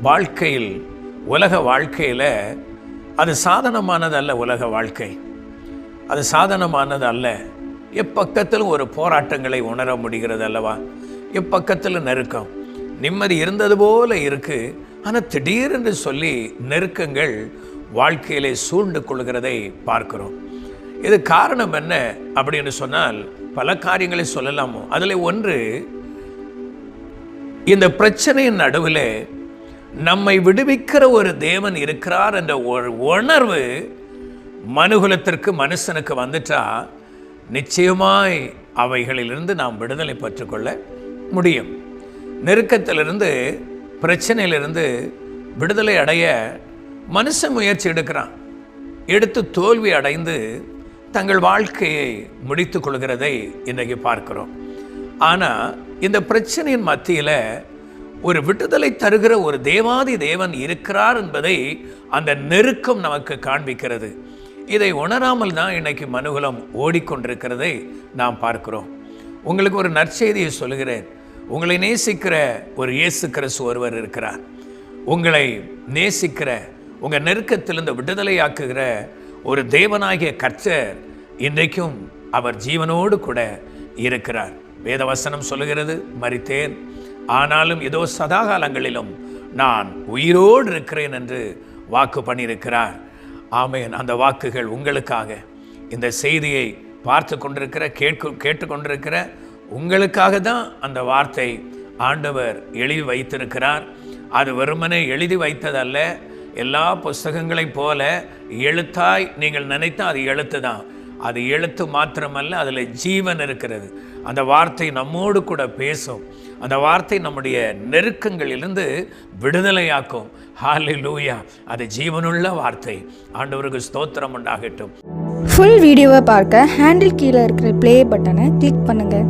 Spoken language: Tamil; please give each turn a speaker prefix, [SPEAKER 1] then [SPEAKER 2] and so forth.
[SPEAKER 1] வாழ்க்கையில், உலக வாழ்க்கையில் அது சாதனமானது அல்ல. உலக வாழ்க்கை அது சாதனமானது அல்ல. எப்பக்கத்திலும் ஒரு போராட்டங்களை உணர முடிகிறது அல்லவா? எப்பக்கத்தில் நெருக்கம். நிம்மதி இருந்தது போல இருக்கு, ஆனால் திடீரென்று சொல்லி நெருக்கங்கள் வாழ்க்கையிலே சூழ்ந்து கொள்கிறதை பார்க்கிறோம். இது காரணம் என்ன அப்படின்னு சொன்னால் பல காரியங்களை சொல்லலாமோ. அதில் ஒன்று, இந்த பிரச்சனையின் நடுவில் நம்மை விடுவிக்கிற ஒரு தேவன் இருக்கிறார் என்ற ஒரு உணர்வு மனுகுலத்திற்கு, மனுஷனுக்கு வந்துட்டா நிச்சயமாய் அவைகளிலிருந்து நாம் விடுதலை பெற்றுக்கொள்ள முடியும். நெருக்கத்திலிருந்து, பிரச்சனையிலிருந்து விடுதலை அடைய மனுஷன் முயற்சி எடுக்கிறான். எடுத்து தோல்வி அடைந்து தங்கள் வாழ்க்கையை முடித்து கொள்கிறதை இன்றைக்கு பார்க்கிறோம். ஆனால் இந்த பிரச்சனையின் மத்தியில் ஒரு விடுதலை தருகிற ஒரு தேவாதி தேவன் இருக்கிறார் என்பதை அந்த நெருக்கம் நமக்கு காண்பிக்கிறது. இதை உணராமல் தான் இன்னைக்கு மனுகுலம் ஓடிக்கொண்டிருக்கிறதை நாம் பார்க்கிறோம். உங்களுக்கு ஒரு நற்செய்தியை சொல்கிறேன். உங்களை நேசிக்கிற ஒரு இயேசு கிறிஸ்து ஒருவர் இருக்கிறார். உங்களை நேசிக்கிற, உங்கள் நெருக்கத்திலிருந்து விடுதலையாக்குகிற ஒரு தேவனாகிய கர்த்தர் இன்றைக்கும் அவர் ஜீவனோடு கூட இருக்கிறார். வேதவசனம் சொல்லுகிறது, மரித்தேன் ஆனாலும் இதோ சதாகாலங்களிலும் நான் உயிரோடு இருக்கிறேன் என்று வாக்கு பண்ணியிருக்கிறார். ஆமேன். அந்த வாக்குகள் உங்களுக்காக, இந்த செய்தியை பார்த்து கொண்டிருக்கிற, கேட்டுக்கொண்டிருக்கிற உங்களுக்காக தான் அந்த வார்த்தை ஆண்டவர் எழுதி வைத்திருக்கிறார். அது வெறுமனே எழுதி வைத்ததல்ல. எல்லா புஸ்தகங்களைப் போல எழுத்தாய் நீங்கள் நினைத்தால் அது எழுத்து தான். அது எழுத்து மாத்திரமல்ல, அதில் ஜீவன் இருக்கிறது. அந்த வார்த்தை நம்மோடு கூட பேசும். அந்த வார்த்தை நம்முடைய நெருக்கங்களிலிருந்து விடுதலையாக்கும். ஹல்லேலூயா! அது ஜீவனுள்ள வார்த்தை. ஆண்டவருக்கு ஸ்தோத்திரம் உண்டாகட்டும்.
[SPEAKER 2] ஃபுல் வீடியோவை பார்க்க ஹேண்டில் கீழே இருக்கிற ப்ளே பட்டனை கிளிக் பண்ணுங்கள்.